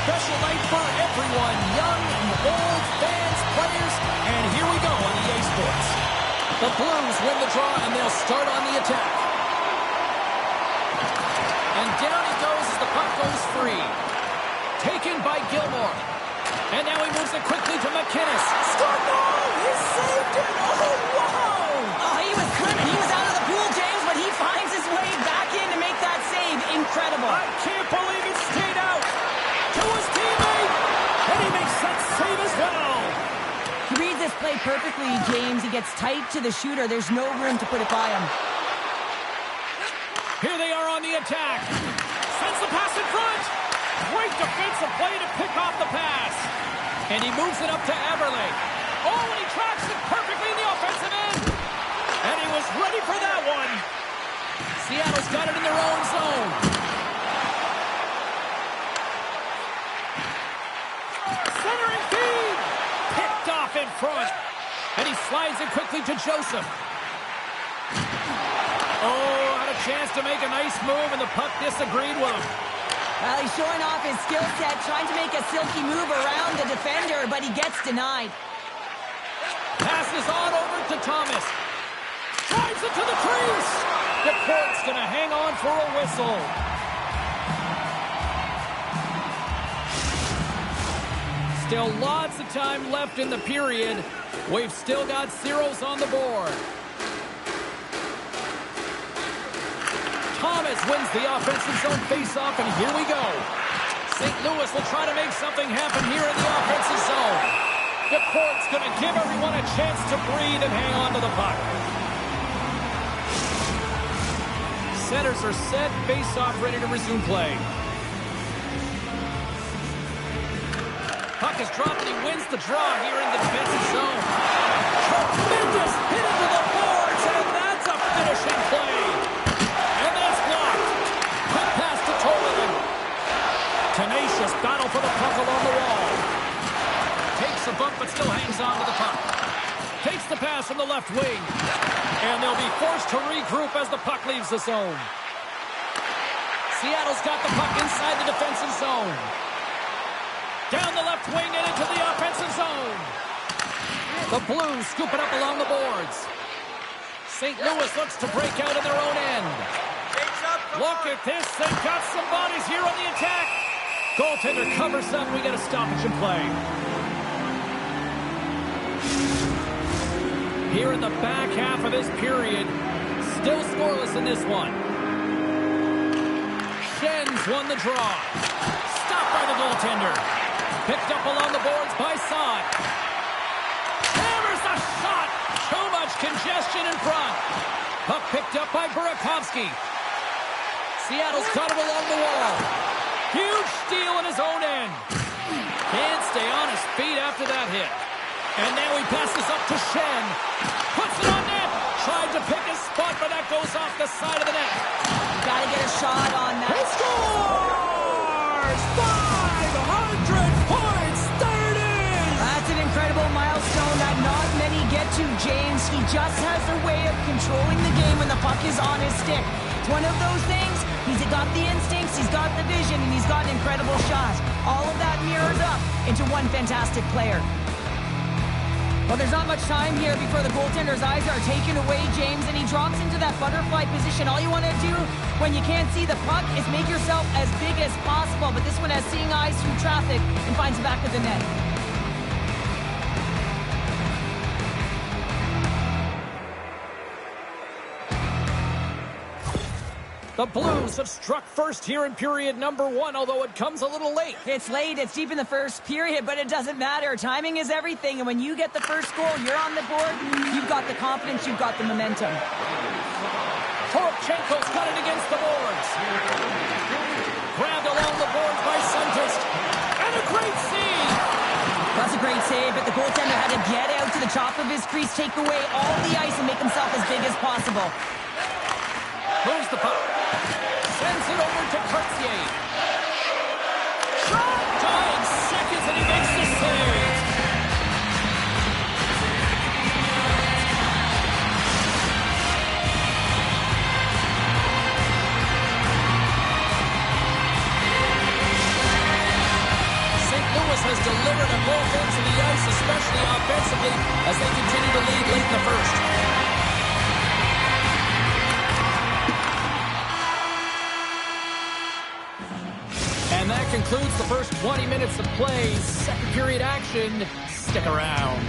Special night for everyone, young and old, fans, players, and here we go on EA Sports. The Blues win the draw, and they'll start on the attack. And down he goes as the puck goes free. Taken by Gilmore. And now he moves it quickly to McInnes. Scored goal! He saved it! Oh, wow! Oh, he was good. He was out of the pool, James, but he finds his way back in to make that save. Incredible. I can't believe it stayed out. To his teammate, and he makes that save as well. He reads this play perfectly, James. He gets tight to the shooter. There's no room to put it by him. Here they are on the attack. Sends the pass in front. Great defensive play to pick off the pass. And he moves it up to Eberle. Oh, and he tracks it perfectly in the offensive end. And he was ready for that one. Seattle's got it in their own zone. Centering feed. Picked off in front. And he slides it quickly to Joseph. Oh, had a chance to make a nice move, and the puck disagreed with him. Well, he's showing off his skill set, trying to make a silky move around the defender, but he gets denied. Passes on over to Thomas. Drives it to the crease. The court's going to hang on for a whistle. Still lots of time left in the period. We've still got zeros on the board. Thomas wins the offensive zone faceoff, and here we go. St. Louis will try to make something happen here in the offensive zone. The court's going to give everyone a chance to breathe and hang on to the puck. Centers are set, faceoff ready to resume play. Puck is dropped, and he wins the draw here in the defensive zone. Tremendous hit into the boards, and that's a finishing play. And that's blocked. Quick pass to Tolin. Tenacious battle for the puck along the wall. Takes a bump, but still hangs on to the puck. Takes the pass from the left wing. And they'll be forced to regroup as the puck leaves the zone. Seattle's got the puck inside the defensive zone. Down the left wing and into the offensive zone. The Blues scoop it up along the boards. St. Louis looks to break out in their own end. Look at this. They've got some bodies here on the attack. Goaltender covers up. We get a stoppage in play. Here in the back half of this period, still scoreless in this one. Schen's won the draw. Stopped by the goaltender. Picked up along the boards by Saad. Hammers the shot. Too much congestion in front. Puck picked up by Burakovsky. Seattle's got it along the wall. Huge steal in his own end. Can't stay on his feet after that hit. And now he passes up to Schenn. Puts it on net. Tried to pick his spot, but that goes off the side of the net. Gotta get a shot on that. He scores! 500 points! There it is! That's an incredible milestone that not many get to, James. He just has a way of controlling the game when the puck is on his stick. It's one of those things. He's got the instincts, he's got the vision, and he's got an incredible shot. All of that mirrored up into one fantastic player. Well, there's not much time here before the goaltender's eyes are taken away, James, and he drops into that butterfly position. All you want to do when you can't see the puck is make yourself as big as possible, but this one has seeing eyes through traffic and finds the back of the net. The Blues have struck first here in period number 1, although it comes a little late. It's late. It's deep in the first period, but it doesn't matter. Timing is everything, and when you get the first goal, you're on the board. You've got the confidence. You've got the momentum. Toropchenko's got it against the boards. Grabbed along the boards by Sundqvist. And a great save. That's a great save, but the goaltender had to get out to the top of his crease, take away all the ice, and make himself as big as possible. Moves the puck. Sends it over to Cartier. Shot! Dying seconds, and he makes the save. Has delivered on both ends of the ice, especially offensively, as they continue to lead late in the first. And that concludes the first 20 minutes of play. Second period action. Stick around.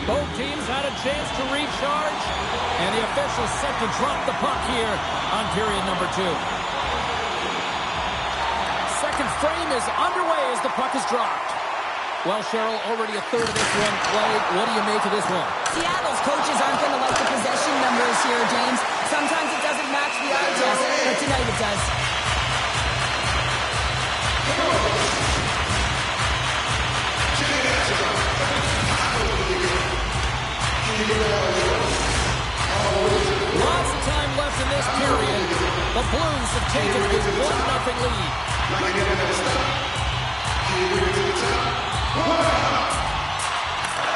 Both teams had a chance to recharge, and the officials set to drop the puck here on period number 2. Second frame is underway as the puck is dropped. Well, Cheryl, already a third of this one played. What do you make of this one? Seattle's coaches aren't going to like the possession numbers here, James. Sometimes it doesn't match the eye test, but tonight it does. Lots of time left in this period. The Blues have taken a 1-0 lead.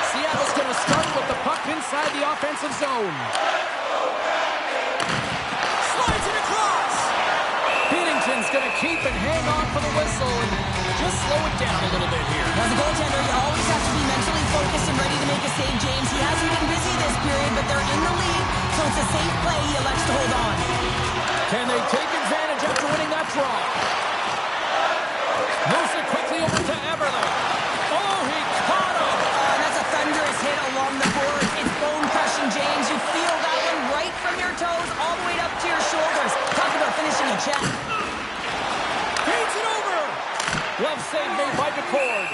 Seattle's going to start with the puck inside the offensive zone. Slides it across. Binnington's going to keep and hang on for the whistle and just slow it down a little bit here. As a goaltender, you always have to be mentally focused and ready to make a save, James. He hasn't been busy this period, but they're in the lead, so it's a safe play. He elects to hold on. Can they take advantage after winning that draw? Moves it quickly over to Everly. Oh, he caught him. That's a thunderous hit along the boards. It's bone-crushing, James. You feel that one right from your toes all the way up to your shoulders. Talk about finishing a check. Beats it over. Glove save made by DeCord.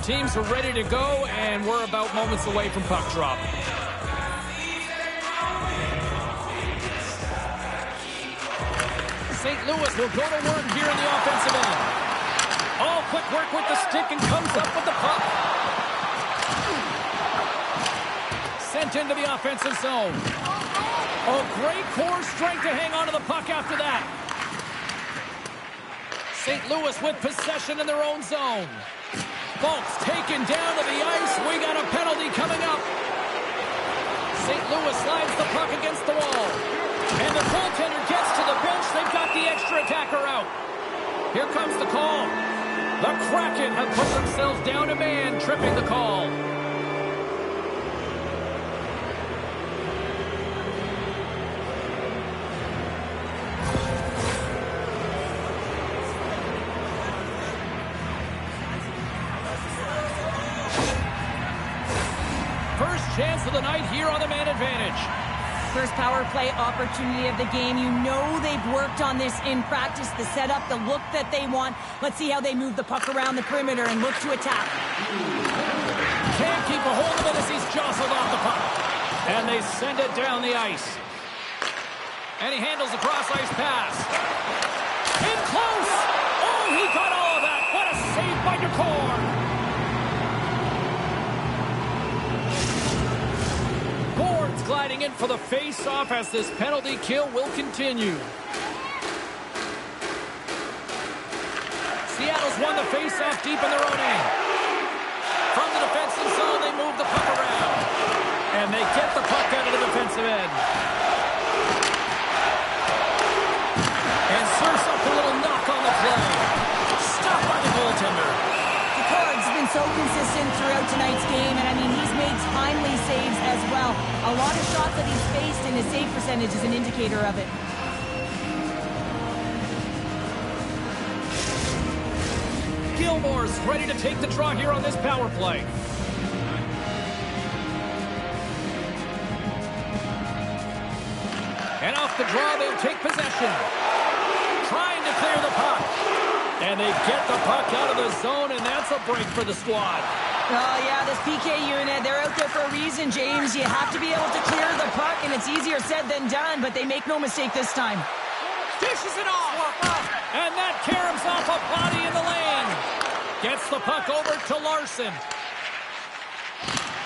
Teams are ready to go, and we're about moments away from puck drop. St. Louis will go to work here in the offensive end. Oh, quick work with the stick and comes up with the puck. Sent into the offensive zone. Oh, great core strength to hang on to the puck after that. St. Louis with possession in their own zone. Folks taken down to the ice. We got a penalty coming up. St. Louis slides the puck against the wall. And the goaltender gets to the bench. They've got the extra attacker out. Here comes the call. The Kraken have put themselves down a man, tripping the call. First chance of the night here on the man advantage. First power play opportunity of the game. You know they've worked on this in practice, the setup, the look that they want. Let's see how they move the puck around the perimeter and look to attack. Can't keep a hold of it as he's jostled off the puck. And they send it down the ice. And he handles a cross-ice pass. In close! Oh, he got all of that. What a save by DeCord. Gliding in for the face-off as this penalty kill will continue. Seattle's won the face-off deep in their own end. From the defensive zone, they move the puck around. And they get the puck out of the defensive end. And serves up a little knock on the play. Stopped by the goaltender. DeCord's been so consistent throughout tonight's game, and I mean, he's made timely saves as well. A lot of shots that he's faced, and his save percentage is an indicator of it. Gilmore's ready to take the draw here on this power play. possession. Trying to clear the puck. And they get the puck out of the zone, and that's a break for the squad. Oh, yeah, this PK unit, they're out there for a reason, James. You have to be able to clear the puck, and it's easier said than done, but they make no mistake this time. Dishes it off. And that caroms off a body in the lane. Gets the puck over to Larson.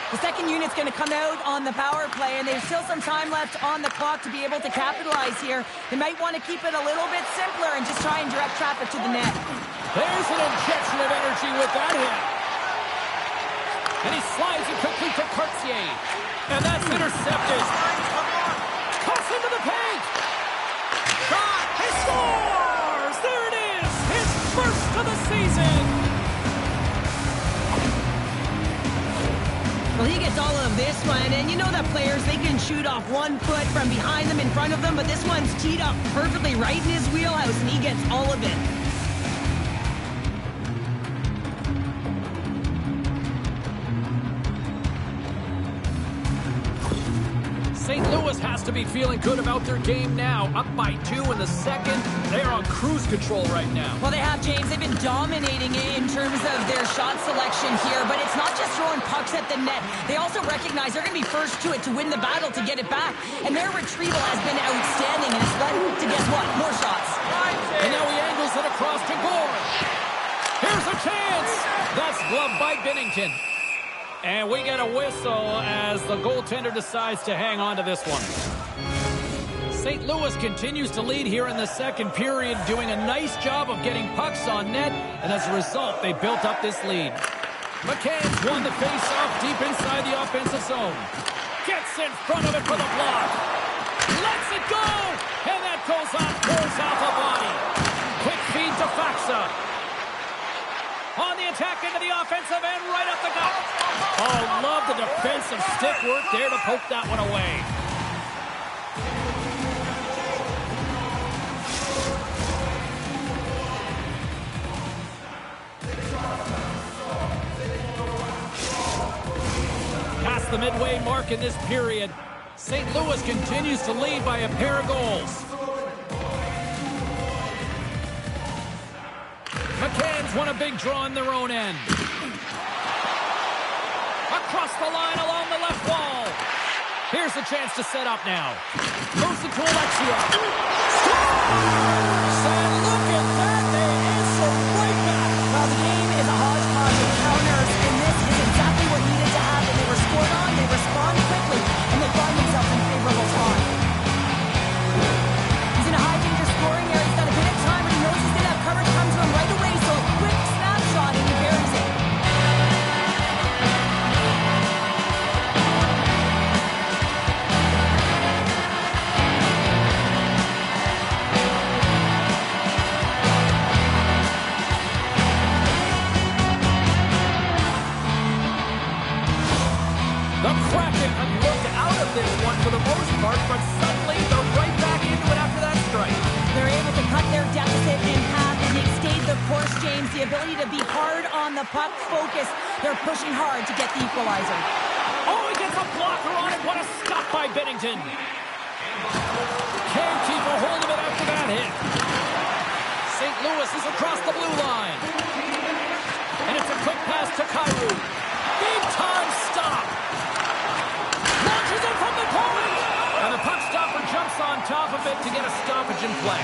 The second unit's going to come out on the power play, and there's still some time left on the clock to be able to capitalize here. They might want to keep it a little bit simpler and just try and direct traffic to the net. There's an injection of energy with that hit. And he slides it quickly to Cartier. And that's intercepted. Cuts into the paint. Shot. He scores! There it is! His first of the season! Well, he gets all of this one, and you know that players, they can shoot off 1 foot from behind them, in front of them, but this one's teed up perfectly right in his wheelhouse, and he gets all of it. St. Louis has to be feeling good about their game now. Up by 2 in the second. They're on cruise control right now. Well, they have, James. They've been dominating in terms of their shot selection here, but it's not just throwing pucks at the net. They also recognize they're going to be first to it to win the battle, to get it back. And their retrieval has been outstanding, and it's led to, guess what, more shots. And now he angles it across to Gore. Here's a chance. That's gloved by Binnington. And we get a whistle as the goaltender decides to hang on to this one. St. Louis continues to lead here in the second period, doing a nice job of getting pucks on net, and as a result, they built up this lead. McCann's won the face-off deep inside the offensive zone. Gets in front of it for the block. Lets it go! And that goes off, pours off a body. Quick feed to Faxa. On the attack into the offensive end, right up the gut. Oh, love the defensive stick work there to poke that one away. Past the midway mark in this period, St. Louis continues to lead by a pair of goals. McCann's won a big draw in their own end. Across the line along the left wall. Here's a chance to set up now. Goes into Alexia. Scores! And look at that. They answer right back. Well, the game is a hodgepodge of counters, and this is exactly what needed to happen. They were scored on, they respond quickly, and they find themselves in a favorable spot. He's in a high-danger scoring area. He's got a bit of time, and he knows he's going to have coverage come to him right away, so a quick snapshot, and he buries it. The Kraken have looked out of this one for the most part, but suddenly they're right back into it after that strike. They're able to cut their deficit in half, and they've stayed the course, James. The ability to be hard on the puck, focus. They're pushing hard to get the equalizer. Oh, he gets a blocker on it. What a stop by Binnington. Can't keep a hold of it after that hit. St. Louis is across the blue line. And it's a quick pass to Kyrou. Big time stop. Launches it from the point. And the puck stopper jumps on top of it to get a stoppage in play.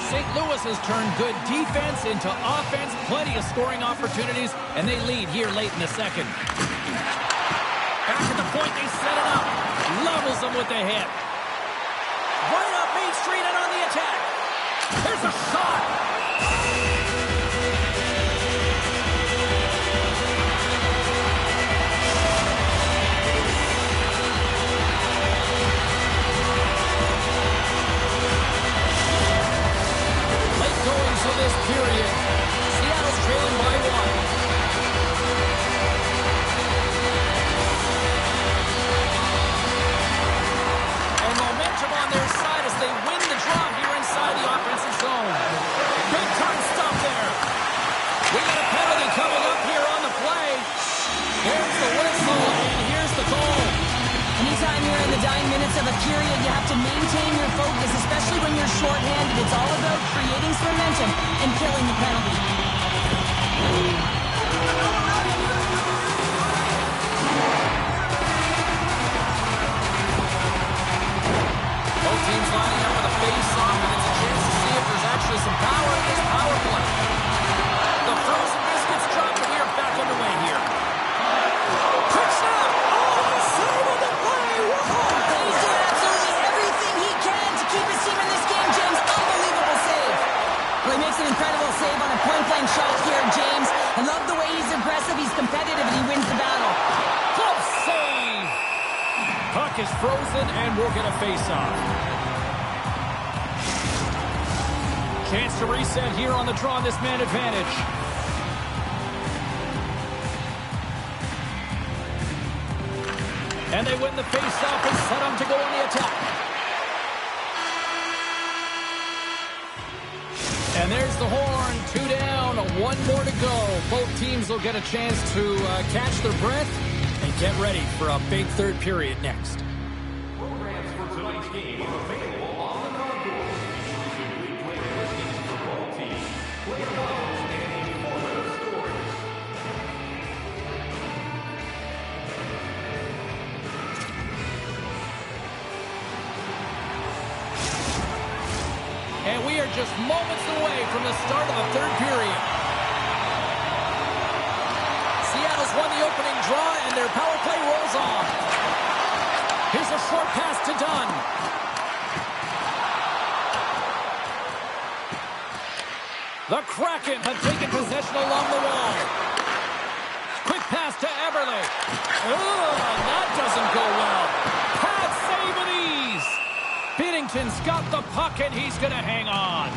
St. Louis has turned good defense into offense, plenty of scoring opportunities, and they lead here late in the second. Back at the point, they set it up. Levels them with the hit. Right up Main Street and on the attack. There's a shot. Going to this period. Seattle's trailing by 1. teams lining up with a face-off, and it's a chance to see if there's actually some power in this power play. The frozen biscuits dropped, and we are back underway here. Quick snap! Oh, the save on the play! Whoa! He's doing absolutely everything he can to keep his team in this game, James. Unbelievable save. Well, he makes an incredible save on a point-blank shot here, James. I love the way he's aggressive, he's competitive, and he wins the battle. Close save! Puck is frozen, and we'll get a face-off. Chance to reset here on the draw on this man advantage. And they win the face-off and set them to go on the attack. And there's the horn. 2 down, 1 more to go. Both teams will get a chance to catch their breath and get ready for a big third period next. Programs for tonight's game are available on the concourse. Exclusively player listings for both teams. Player models and informative stories. And we are just moments away from the start of the third period. Seattle's won the opening draw, and their power play rolls on. Here's a short pass to Dunn. The Kraken have taken possession along the wall. Quick pass to Eberle. Oh, that doesn't go well. Pad save with ease. Binnington's got the puck, and he's going to hang on.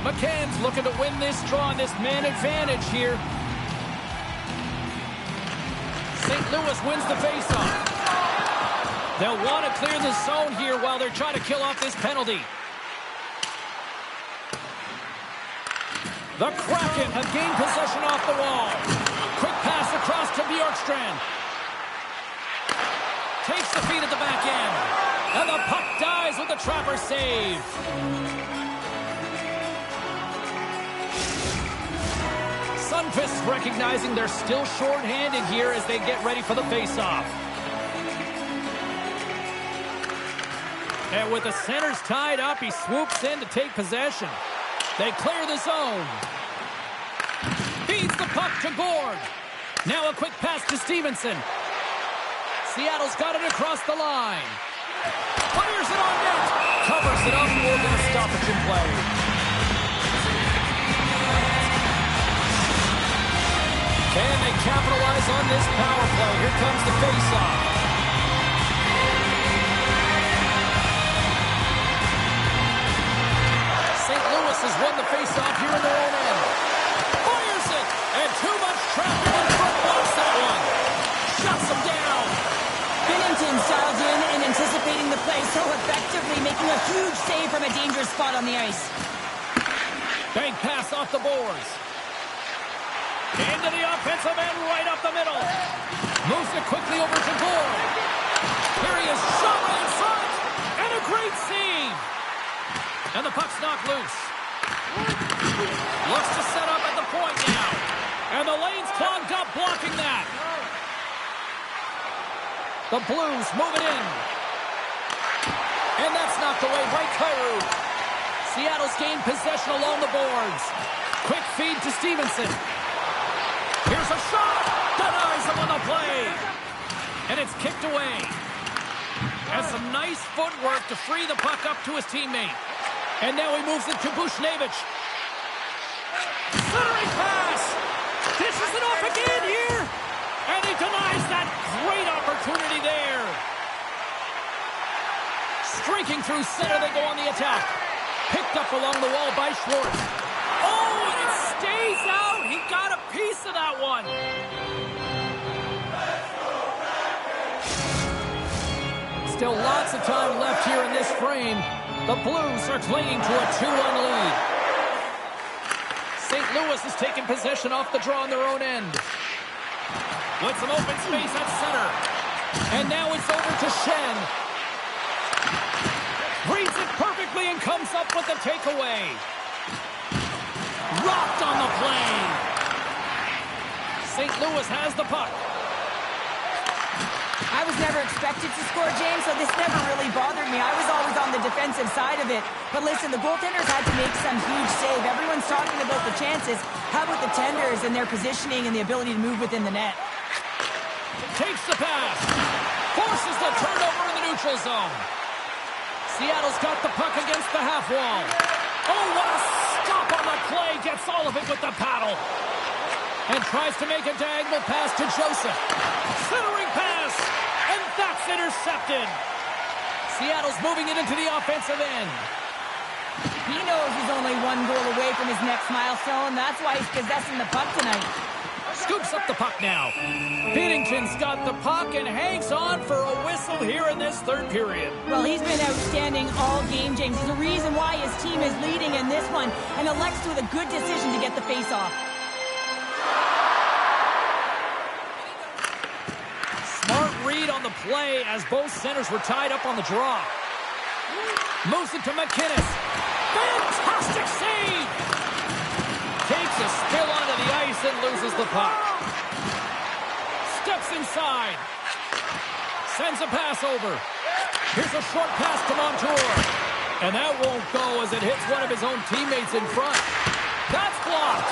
McCann's looking to win this draw on this man advantage here. St. Louis wins the faceoff. They'll want to clear the zone here while they're trying to kill off this penalty. The Kraken have gained possession off the wall. Quick pass across to Bjorkstrand. Takes the feed at the back end. And the puck dies with the trapper save. Sunfist recognizing they're still short-handed here as they get ready for the face-off. And with the centers tied up, he swoops in to take possession. They clear the zone. Feeds the puck to Gord. Now a quick pass to Stevenson. Seattle's got it across the line. Fires it on net. Covers it up. We're going to stoppage in play. Can they capitalize on this power play? Here comes the face-off. St. Louis has won the face-off here in their own end. Fires it! And too much traffic in front. Blocks that one. Shuts them down. Binnington dialed in and anticipating the play so effectively, making a huge save from a dangerous spot on the ice. Bank pass off the boards. Into the offensive end, right up the middle. Moves it quickly over to Gord. Here he is, shot right in front. And a great save. And the puck's knocked loose. Looks to set up at the point now. And the lane's clogged up, blocking that. The Blues move it in. And that's knocked away by Kyrou. Seattle's gained possession along the boards. Quick feed to Stevenson. Here's a shot. Denies him on the play. And it's kicked away. And some nice footwork to free the puck up to his teammate. And now he moves it to Bushnevich. Centering pass. Dishes it off again here. And he denies that great opportunity there. Streaking through center, they go on the attack. Picked up along the wall by Schwartz. Oh, and it stays out. He got a piece of that one. Still lots of time left here in this frame. The Blues are clinging to a 2-1 lead. St. Louis has taken possession off the draw on their own end. With some open space at center. And now it's over to Shen. Reads it perfectly and comes up with the takeaway. Rocked on the play. St. Louis has the puck. I I was never expected to score, James, so this never really bothered me. I was always on the defensive side of it. But listen, the goaltenders had to make some huge save. Everyone's talking about the chances. How about the tenders and their positioning and the ability to move within the net? Takes the pass. Forces the turnover in the neutral zone. Seattle's got the puck against the half wall. Oh, what a stop on the play. Gets all of it with the paddle. And tries to make a diagonal pass to Joseph. Centering pass. And that's intercepted. Seattle's moving it into the offensive end. He knows he's only one goal away from his next milestone. That's why he's possessing the puck tonight. Scoops up the puck now. Binnington's got the puck and hangs on for a whistle here in this third period. Well, he's been outstanding all game, James. There's a reason why his team is leading in this one, and elects with a good decision to get the face-off. Smart read on the play as both centers were tied up on the draw. Moves it to McInnes. Fantastic save! Takes a spill onto the ice and loses the puck. Steps inside. Sends a pass over. Here's a short pass to Montour. And that won't go as it hits one of his own teammates in front. That's blocked.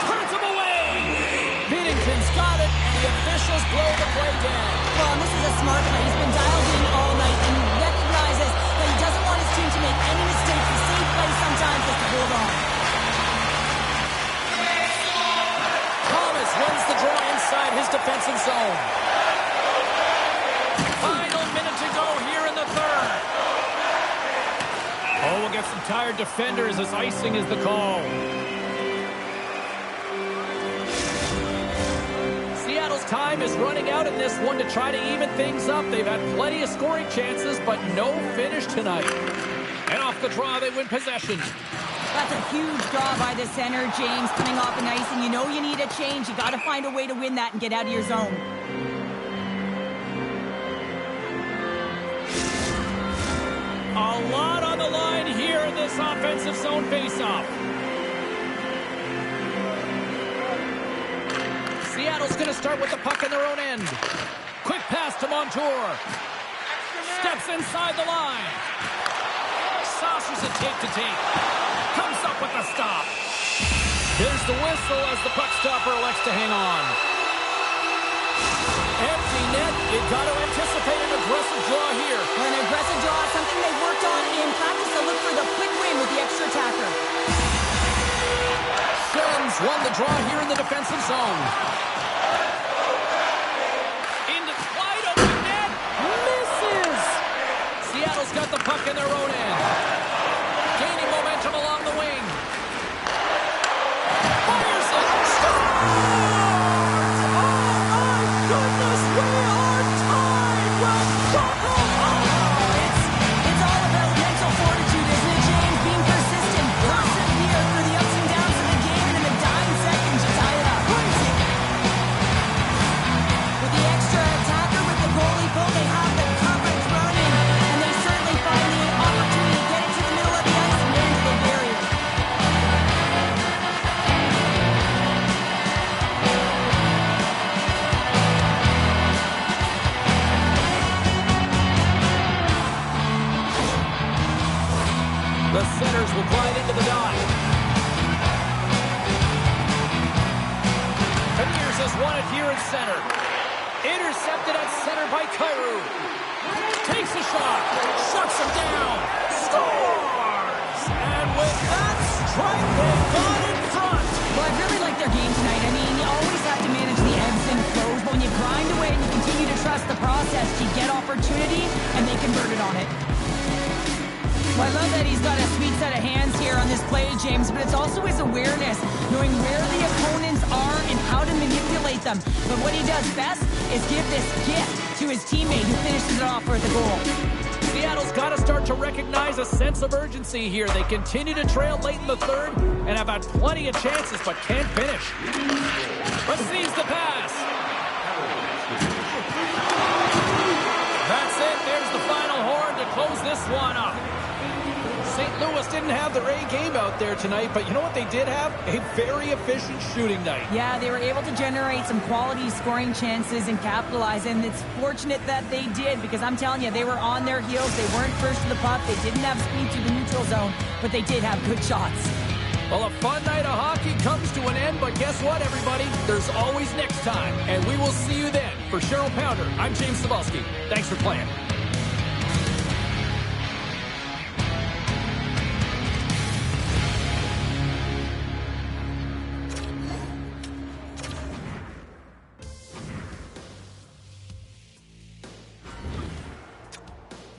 Turns him away. Binnington's got it, and the officials blow the play dead. Well, this is a smart play. He's been dialed in all night, and he recognizes that he doesn't want his team to make any mistakes. The safe play sometimes is to hold on. Thomas wins the draw inside his defensive zone. Final minute to go here in the third. Oh, we'll get some tired defenders as icing is the call. Seattle's time is running out in this one to try to even things up. They've had plenty of scoring chances, but no finish tonight. And off the draw, they win possession. That's a huge draw by the center, James, coming off an ice, and you know you need a change. You got to find a way to win that and get out of your zone. A lot on the line here in this offensive zone faceoff. Seattle's going to start with the puck in their own end. Quick pass to Montour. Steps inside the line. Saucers it tape to tape. Comes up with the stop. There's the whistle as the puck stopper elects to hang on. Empty net. You've got to anticipate an aggressive draw here. Well, an aggressive draw is something they worked on in practice to look for the quick win with the extra attacker. Sims won the draw here in the defensive zone. Into wide open net. Misses. Seattle's got the puck in their own end. Gaining momentum along the wing. Fires it. Scores! Oh, my goodness, we are tied. Well, It's all about mental fortitude, isn't it, James? Being persistent, persevere through the ups and downs of the game, and in the dying seconds, you tie it up. With the extra attacker, with the goalie pull, they have the coverage running, and they certainly find the opportunity to get it to the middle of the ice, and man, do they bury it. the centers will glide into the dot. Beniers has won it here at center. Intercepted at center by Kyrou. Takes a shot. Shuts him down. Scores! And with that strike, they've gone in front. Well, I really like their game tonight. I mean, you always have to manage the ebbs and flows, but when you grind away and you continue to trust the process, you get opportunity, and they converted on it. Well, I love that he's got a sweet set of hands here on this play, James, but it's also his awareness, knowing where the opponents are and how to manipulate them. But what he does best is give this gift to his teammate who finishes it off with a goal. Seattle's got to start to recognize a sense of urgency here. They continue to trail late in the third and have had plenty of chances but can't finish. Receives the pass. That's it. There's the final horn to close this one up. St. Louis didn't have their A game out there tonight, but you know what they did have? A very efficient shooting night. Yeah, they were able to generate some quality scoring chances and capitalize, and it's fortunate that they did, because I'm telling you, they were on their heels. They weren't first to the puck. They didn't have speed through the neutral zone, but they did have good shots. Well, a fun night of hockey comes to an end, but guess what, everybody? There's always next time, and we will see you then. For Cheryl Pounder, I'm James Cebulski. Thanks for playing.